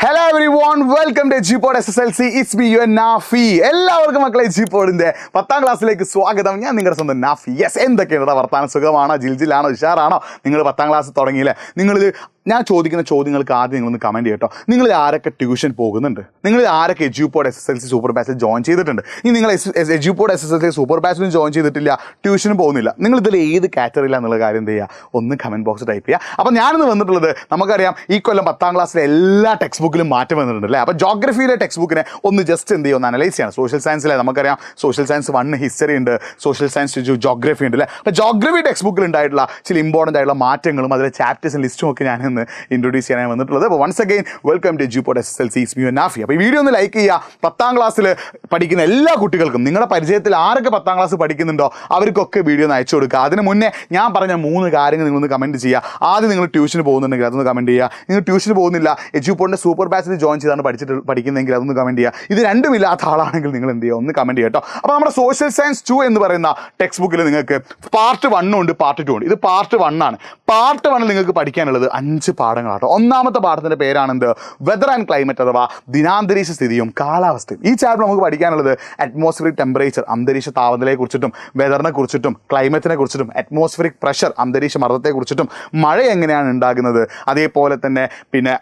Hello everyone, welcome to Edupod SSLC. It's me your Nafi. എല്ലാവർക്കും മക്കളെ എജ്യൂപോഡിൻ്റെ 10ാം ക്ലാസ്സിലേക്ക് സ്വാഗതം. ഞാൻ നിങ്ങളുടെ സ്വന്തം നാഫി. യെസ്, എന്തൊക്കെയാണ് വർത്താനം? സുഖമാണോ? ജിൽജിലാണോ? ഉഷാറാണോ? നിങ്ങൾ 10ാം ക്ലാസ് തുടങ്ങിയില്ലേ? നിങ്ങളിത് ഞാൻ ചോദിക്കുന്ന ചോദ്യങ്ങൾക്ക് ആദ്യം നിങ്ങളൊന്ന് കമൻറ്റ് ചെയ്യട്ടോ. നിങ്ങൾ ആരൊക്കെ ട്യൂഷൻ പോകുന്നുണ്ട്? നിങ്ങൾ ആരൊക്കെ എജ്യൂപോഡ് SSLC സൂപ്പർ ബാച്ചിൽ ജോയിൻ ചെയ്തിട്ടുണ്ട്? ഇനി നിങ്ങൾ എജ്യൂപോഡ് SSLC സൂപ്പർ ബാച്ചിലും ജോയിൻ ചെയ്തിട്ടില്ല, ട്യൂഷനും പോകുന്നില്ല, നിങ്ങളിതിൽ ഏത് കാറ്റഗറിയിലാണെന്നുള്ള കാര്യം എന്ത് ചെയ്യുക? ഒന്ന് കമൻറ്റ് ബോക്സ് ടൈപ്പ് ചെയ്യുക. അപ്പോൾ ഞാനിന്ന് വന്നിട്ടുള്ളത്, നമുക്കറിയാം ഈ കൊല്ലം 10ാം ക്ലാസ്സിലെ എല്ലാ ടെക്സ്റ്റ് ബുക്കിലും മാറ്റം വന്നിട്ടുണ്ട് അല്ലേ? അപ്പോൾ ജോഗ്രഫിയിലെ ടെക്സ്റ്റ് ബുക്കിനെ ഒന്ന് ജസ്റ്റ് എന്ത് ചെയ്യുക, ഒന്ന് അനലൈസ് ചെയ്യണം. സോഷ്യൽ സയൻസിലെ നമുക്കറിയാം സോഷ്യൽ സയൻസ് 1 ഹിസ്റ്ററി ഉണ്ട്, സോഷ്യൽ സയൻസ് 2 ജോഗ്രഫി ഉണ്ട് അല്ലേ? അപ്പോൾ ജോഗ്രഫി ടെക്സ്റ്റ് ബുക്കിൽ ഉണ്ടായിട്ടുള്ള ചില ഇമ്പോർട്ടൻ്റ് ആയിട്ടുള്ള മാറ്റങ്ങളും അതിലെ ചാപ്റ്റേഴ്സും ലിസ്റ്റും ഒക്കെ ഞാനിന്ന് ഇൻട്രൊഡ്യൂസ് ചെയ്യാനാണ് വന്നിട്ടുള്ളത്. അപ്പോൾ once again welcome to Edupod SSLC. It's me your Nafi. അപ്പോൾ ഈ വീഡിയോ ഒന്ന് ലൈക്ക് ചെയ്യുക. 10ാം ക്ലാസ്സിൽ പഠിക്കുന്ന എല്ലാ കുട്ടികൾക്കും, നിങ്ങളുടെ പരിചയത്തിൽ ആരൊക്കെ 10ാം ക്ലാസ് പഠിക്കുന്നുണ്ടോ അവർക്കൊക്കെ വീഡിയോ ഒന്ന് അയച്ചു കൊടുക്കുക. അതിന് മുന്നേ ഞാൻ പറഞ്ഞ 3 കാര്യങ്ങൾ നിങ്ങളൊന്ന് കമൻറ്റ് ചെയ്യുക. ആദ്യം നിങ്ങൾ ട്യൂഷന് പോകുന്നുണ്ടെങ്കിൽ അതൊന്ന് കമൻറ്റ് ചെയ്യുക. നിങ്ങൾ ട്യൂഷന് പോകുന്നില്ല, എജ്യൂപോഡിൻ്റെ സൂപ്പർ ബാച്ചിൽ ജോയിൻ ചെയ്താണ് പഠിക്കുന്നതെങ്കിൽ അതൊന്ന് കമൻറ്റ് ചെയ്യുക. ഇത് രണ്ടുമില്ലാത്ത ആളാണെങ്കിൽ നിങ്ങൾ എന്ത് ചെയ്യുക, ഒന്ന് കമൻറ്റ് ചെയ്യുക കേട്ടോ. അപ്പോൾ നമ്മുടെ സോഷ്യൽ സയൻസ് 2 എന്ന് പറയുന്ന ടെക്സ്റ്റ് ബുക്കിൽ നിങ്ങൾക്ക് പാർട്ട് 1 ഉണ്ട്, പാർട്ട് 2 ഉണ്ട്. ഇത് പാർട്ട് 1 ആണ്. പാർട്ട് 1 നിങ്ങൾക്ക് പഠിക്കാനുള്ളത് 5 പാഠങ്ങളാട്ടോ. ഒന്നാമത്തെ പാഠത്തിൻ്റെ പേരാണെന്ത്? വെതർ ആൻഡ് ക്ലൈമറ്റ്, അഥവാ ദിനാന്തരീക്ഷ സ്ഥിതിയും കാലാവസ്ഥയും. ഈ ചാപ്റ്റർ നമുക്ക് പഠിക്കാനുള്ളത് അറ്റ്മോസ്ഫിയറിക് ടെമ്പറേച്ചർ, അന്തരീക്ഷ താപനിലയെ കുറിച്ചിട്ടും, വെതറിനെ കുറിച്ചിട്ടും, ക്ലൈമറ്റിനെ കുറിച്ചിട്ടും, അറ്റ്മോസ്ഫിയറിക് പ്രഷർ, അന്തരീക്ഷ മർദ്ദത്തെ കുറിച്ചിട്ടും, മഴ എങ്ങനെയാണ് ഉണ്ടാകുന്നത്, അതേപോലെ തന്നെ പിന്നെ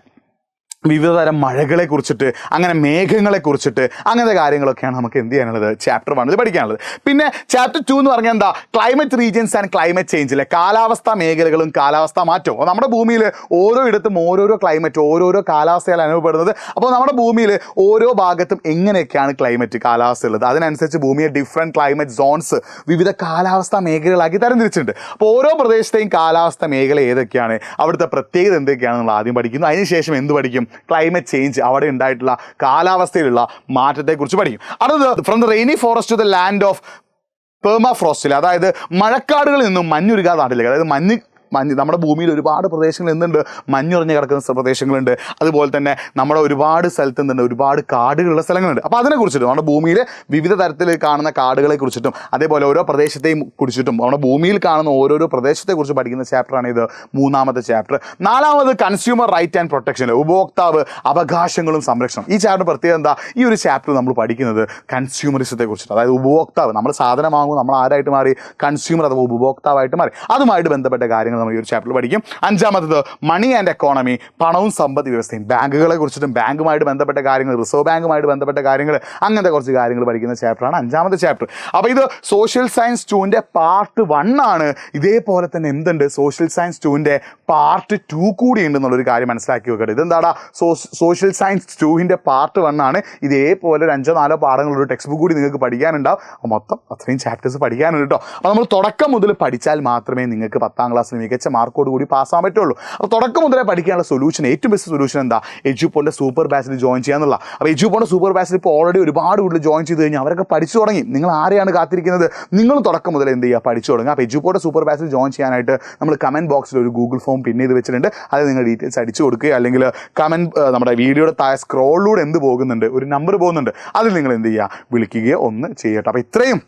വിവിധ തരം മഴകളെ കുറിച്ചിട്ട്, അങ്ങനെ മേഘങ്ങളെ കുറിച്ചിട്ട്, അങ്ങനത്തെ കാര്യങ്ങളൊക്കെയാണ് നമുക്ക് എന്ത് ചെയ്യാനുള്ളത്? ചാപ്റ്റർ 1 പഠിക്കാനുള്ളത്. പിന്നെ ചാപ്റ്റർ 2 എന്ന് പറഞ്ഞാൽ എന്താ? ക്ലൈമറ്റ് റീജിയൻസ് ആൻഡ് ക്ലൈമറ്റ് ചേഞ്ചിലെ കാലാവസ്ഥാ മേഖലകളും കാലാവസ്ഥാ മാറ്റവും. നമ്മുടെ ഭൂമിയിൽ ഓരോ ഇടത്തും ഓരോരോ ക്ലൈമറ്റ്, ഓരോരോ കാലാവസ്ഥയാണ് അനുഭവപ്പെടുന്നത്. അപ്പോൾ നമ്മുടെ ഭൂമിയിൽ ഓരോ ഭാഗത്തും എങ്ങനെയൊക്കെയാണ് ക്ലൈമറ്റ്, കാലാവസ്ഥ ഉള്ളത്, അതിനനുസരിച്ച് ഭൂമിയെ ഡിഫറെൻറ്റ് ക്ലൈമറ്റ് സോൺസ്, വിവിധ കാലാവസ്ഥാ മേഖലകളാക്കി തരംതിരിച്ചിട്ടുണ്ട്. അപ്പോൾ ഓരോ പ്രദേശത്തെയും കാലാവസ്ഥ മേഖല ഏതൊക്കെയാണ്, അവിടുത്തെ പ്രത്യേകത എന്തൊക്കെയാണ് നമ്മൾ ആദ്യം പഠിക്കുന്നു. അതിനുശേഷം എന്ത് പഠിക്കും? ക്ലൈമറ്റ് ചേഞ്ച്, അവിടെ ഉണ്ടായിട്ടുള്ള കാലാവസ്ഥയിലുള്ള മാറ്റത്തെക്കുറിച്ച് പഠിക്കും. അടുത്തത് from the rainy forest to the land of പെർമാഫ്രോസ്റ്റിൽ, അതായത് മഴക്കാടുകളിൽ നിന്നും മഞ്ഞുരുകാത്ത നാട്ടിലേക്ക്. അതായത് മഞ്ഞ് നമ്മുടെ ഭൂമിയിൽ ഒരുപാട് പ്രദേശങ്ങൾ എന്തുണ്ട്? മഞ്ഞുറഞ്ഞ് കിടക്കുന്ന പ്രദേശങ്ങളുണ്ട്. അതുപോലെ തന്നെ നമ്മുടെ ഒരുപാട് സ്ഥലത്ത് എന്തുണ്ട്? ഒരുപാട് കാടുകളുള്ള സ്ഥലങ്ങളുണ്ട്. അപ്പോൾ അതിനെക്കുറിച്ചിട്ടും, നമ്മുടെ ഭൂമിയിൽ വിവിധ തരത്തിൽ കാണുന്ന കാടുകളെ കുറിച്ചിട്ടും, അതേപോലെ ഓരോ പ്രദേശത്തെയും കുറിച്ചിട്ടും, നമ്മുടെ ഭൂമിയിൽ കാണുന്ന ഓരോരോ പ്രദേശത്തെക്കുറിച്ച് പഠിക്കുന്ന ചാപ്റ്ററാണ് ഇത്, 3ാമത്തെ ചാപ്റ്റർ. 4ാമത് കൺസ്യൂമർ റൈറ്റ് ആൻഡ് പ്രൊട്ടക്ഷൻ, ഉപഭോക്താവ് അവകാശങ്ങളും സംരക്ഷണം. ഈ ചാപ്റ്റർ പ്രത്യേകത എന്താ? ഈ ഒരു ചാപ്റ്റർ നമ്മൾ പഠിക്കുന്നത് കൺസ്യൂമറിസത്തെ കുറിച്ചിട്ട്, അതായത് ഉപഭോക്താവ്, നമ്മൾ സാധനം വാങ്ങും, നമ്മൾ ആരായിട്ട് മാറി? കൺസ്യൂമർ അഥവാ ഉപഭോക്താവായിട്ട് മാറി. അതുമായിട്ട് ബന്ധപ്പെട്ട കാര്യങ്ങൾ നമ്മൾ ഈ ഒരു ചാപ്റ്ററിൽ പഠിക്കും. 5ാമത്തത് മണി ആൻഡ് എക്കോണമി, പണവും സമ്പദ് വ്യവസ്ഥയും, ബാങ്കുകളെ കുറിച്ചിട്ടും ബാങ്കുമായിട്ട് ബന്ധപ്പെട്ട കാര്യങ്ങൾ, റിസർവ് ബാങ്കുമായിട്ട് ബന്ധപ്പെട്ട കാര്യങ്ങൾ, അങ്ങനത്തെ കുറച്ച് കാര്യങ്ങൾ പഠിക്കുന്ന ചാപ്റ്ററാണ് 5ാമത്തെ ചാപ്റ്റർ. അപ്പോൾ ഇത് സോഷ്യൽ സയൻസ് 2ൻ്റെ പാർട്ട് 1 ആണ്. ഇതേപോലെ തന്നെ എന്തുണ്ട്? സോഷ്യൽ സയൻസ് 2ൻ്റെ പാർട്ട് 2 കൂടി ഉണ്ടെന്നുള്ളൊരു കാര്യം മനസ്സിലാക്കി വെക്കട്ടെ. ഇതെന്താടാ? സോഷ്യൽ സയൻസ് 2ൻ്റെ പാർട്ട് 1 ആണ്. ഇതേപോലെ ഒരു 5-4 പാഠങ്ങളൊരു ടെക്സ്റ്റ് ബുക്ക് കൂടി നിങ്ങൾക്ക് പഠിക്കാനുണ്ടാവും. മൊത്തം അത്രയും ചാപ്റ്റേഴ്സ് പഠിക്കാനുണ്ട് കേട്ടോ. അപ്പോൾ നമ്മൾ തുടക്കം മുതൽ പഠിച്ചാൽ മാത്രമേ നിങ്ങൾക്ക് 10ാം ക്ലാസ്സിൽ മികച്ച മാർക്കോട് കൂടി പാസ്സാൻ പറ്റുള്ളൂ. അപ്പോൾ തുടക്കം മുതലേ പഠിക്കാനുള്ള സൊല്യൂഷൻ, ഏറ്റവും ബെസ്റ്റ് സൊല്യൂഷൻ എന്താ? എജ്യൂപോഡിൻ്റെ സൂപ്പർ ബാച്ചിൽ ജോയിൻ ചെയ്യാന്നുള്ള. അപ്പോൾ എജ്യൂപോഡിൻ്റെ സൂപ്പർ ബാച്ചിൽ ഇപ്പോൾ ഓൾറെഡി ഒരുപാട് കൂടുതൽ ജോയിൻ ചെയ്ത് കഴിഞ്ഞാൽ അവരൊക്കെ പഠിച്ചു തുടങ്ങി. നിങ്ങൾ ആരെയാണ് കാത്തിരിക്കുന്നത്? നിങ്ങൾ തുടക്കം മുതൽ എന്ത് ചെയ്യുക? പഠിച്ചു തുടങ്ങുക. അപ്പോൾ എജ്യൂപോഡിൻ്റെ സൂപ്പർ ബാച്ചിൽ ജോയിൻ ചെയ്യാനായിട്ട് നമ്മൾ കമൻറ്റ് ബോക്സിൽ ഒരു ഗൂഗിൾ ഫോം പിൻ ചെയ്ത് വെച്ചിട്ടുണ്ട്. അത് നിങ്ങൾ ഡീറ്റെയിൽസ് അടിച്ചു കൊടുക്കുക, അല്ലെങ്കിൽ നമ്മുടെ വീഡിയോയുടെ താഴെ സ്ക്രോളിലൂടെ എന്ത് പോകുന്നുണ്ട്? ഒരു നമ്പർ പോകുന്നുണ്ട്, അതിൽ നിങ്ങൾ എന്ത് ചെയ്യുക? വിളിക്കുകയോ ഒന്ന് ചെയ്യട്ടെ. അപ്പോൾ ഇത്രയും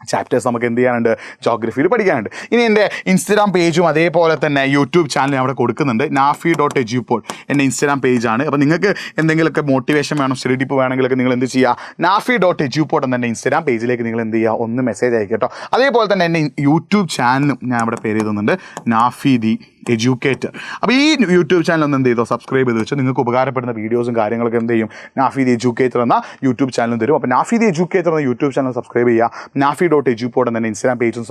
ചാപ്റ്റേഴ്സ് നമുക്ക് എന്ത് ചെയ്യാനുണ്ട്? ജോഗ്രഫിയിൽ പഠിക്കാനുണ്ട്. ഇനി എൻ്റെ ഇൻസ്റ്റാഗ്രാം പേജും അതേപോലെ തന്നെ യൂട്യൂബ് ചാനലും അവിടെ കൊടുക്കുന്നുണ്ട്. nafi.ejupod എൻ്റെ ഇൻസ്റ്റാഗ്രാം പേജാണ്. അപ്പോൾ നിങ്ങൾക്ക് എന്തെങ്കിലുമൊക്കെ മോട്ടിവേഷൻ വേണം, സ്റ്റഡി ടിപ്പ് വേണമെങ്കിലൊക്കെ നിങ്ങൾ എന്ത് ചെയ്യുക? nafi.ejupod എന്ന എൻ്റെ ഇൻസ്റ്റാഗ്രാം പേജിലേക്ക് നിങ്ങൾ എന്ത് ചെയ്യുക? ഒന്ന് മെസ്സേജ് അയക്കുക കേട്ടോ. അതേപോലെ തന്നെ എൻ്റെ യൂട്യൂബ് ചാനലും ഞാൻ അവിടെ പേര് ചെയ്തുന്നുണ്ട്, നാഫി ദി എഡ്യൂക്കേറ്റർ. അപ്പോൾ ഈ യൂട്യൂബ് ചാനൽ ഒന്ന് എന്ത് ചെയ്തോ? സബ്സ്ക്രൈബ് ചെയ്ത് വെച്ചാൽ നിങ്ങൾക്ക് ഉപകാരപ്പെടുന്ന വീഡിയോസും കാര്യങ്ങളൊക്കെ എന്ത് ചെയ്യും? നാഫി ദി എഡ്യൂക്കേറ്റർ എന്ന യൂട്യൂബ് ചാനലും തരും. അപ്പോൾ നാഫി ദി എഡ്യൂക്കേറ്റർ എന്ന യൂട്യൂബ് ചാനൽ സബ്സ്ക്രൈബ് ചെയ്യുക. nafi.ejupod എന്ന ഇൻസ്റ്റാഗ്രാം പേജും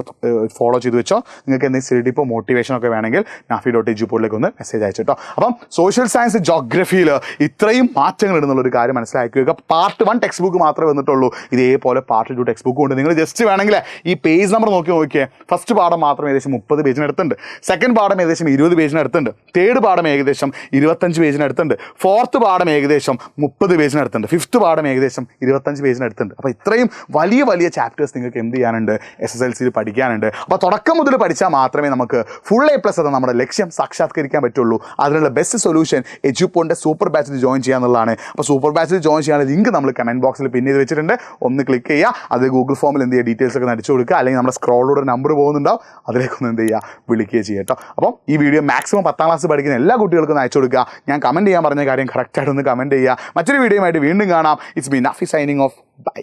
ഫോളോ ചെയ്ത് വെച്ചോ. നിങ്ങൾക്ക് എന്തെങ്കിലും സ്റ്റഡി ടിപ്പോ മോട്ടിവേഷനൊക്കെ വേണമെങ്കിൽ nafi.ejupod ഒന്ന് മെസ്സേജ് അയച്ചു കേട്ടോ. അപ്പം സോഷ്യൽ സയൻസ് ജോഗ്രഫിയിൽ ഇത്രയും മാറ്റങ്ങൾ ഇടുന്നുള്ളൊരു കാര്യം മനസ്സിലാക്കി വെക്കുക. പാർട്ട് 1 ടെക്സ്റ്റ് ബുക്ക് മാത്രമേ വന്നിട്ടുള്ളൂ. ഇതേപോലെ പാർട്ട് 2 ടെക്സ്റ്റ് ബുക്കും ഉണ്ട്. നിങ്ങൾ ജസ്റ്റ് വേണമെങ്കിൽ ഈ പേജ് നമ്പർ നോക്കിയേ. ഫസ്റ്റ് പാഠം മാത്രം ഏകദേശം 30 പേജിനടുത്തുണ്ട്. സെക്കൻഡ് പാഠം ഏകദേശം 20 പേജിനടുത്തുണ്ട്. തേർഡ് പാഠം ഏകദേശം 25 പേജിനടുത്തുണ്ട്. ഫോർത്ത് പാഠം ഏകദേശം 30 പേജിനടുത്തുണ്ട്. ഫിഫ്ത്ത് പാഠം ഏകദേശം 25 പേജിനടുത്തുണ്ട്. അപ്പോൾ ഇത്രയും വലിയ വലിയ ചാപ്റ്റേഴ്സ് നിങ്ങൾക്ക് എന്ത് ചെയ്യാനുണ്ട്? SSLCയിൽ പഠിക്കാനുണ്ട്. അപ്പോൾ തുടക്കം മുതൽ പഠിച്ചാൽ മാത്രമേ നമുക്ക് ഫുൾ A+ എന്ന നമ്മുടെ ലക്ഷ്യം സാക്ഷാത്കരിക്കാൻ പറ്റുള്ളൂ. അതിനുള്ള ബെസ്റ്റ് സൊല്യൂഷൻ എജ്യൂപോഡിൻ്റെ സൂപ്പർ ബാച്ചിൽ ജോയിൻ ചെയ്യാന്നുള്ളതാണ്. അപ്പോൾ സൂപ്പർ ബാച്ചിൽ ജോയിൻ ചെയ്യാനുള്ള ലിങ്ക് നമ്മൾ കമൻറ്റ് ബോക്സിൽ പിൻ ചെയ്ത് വെച്ചിട്ടുണ്ട്. ഒന്ന് ക്ലിക്ക് ചെയ്യുക. അത് ഗൂഗിൾ ഫോമിൽ എന്ത് ചെയ്യുക? ഡീറ്റെയിൽസ് ഒക്കെ അടിച്ചു കൊടുക്കുക. അല്ലെങ്കിൽ നമ്മുടെ സ്ക്രോളിലൂടെ നമ്പർ പോകുന്നുണ്ടാവും, അതിലേക്കൊന്ന് എന്ത് ചെയ്യുക? വിളിക്കുകയോ ചെയ്യുക കേട്ടോ. അപ്പം ഈ ഈ വീഡിയോ മാക്സിമം 10ാം ക്ലാസ് പഠിക്കുന്ന എല്ലാ കുട്ടികൾക്കും അയച്ചു കൊടുക്കുക. ഞാൻ കമൻറ്റ് ചെയ്യാൻ പറഞ്ഞ കാര്യം കറക്റ്റായിട്ടൊന്ന് കമൻറ്റ് ചെയ്യുക. മറ്റൊരു വീഡിയോയുമായിട്ട് വീണ്ടും കാണാം. It's me Nafi signing off. By.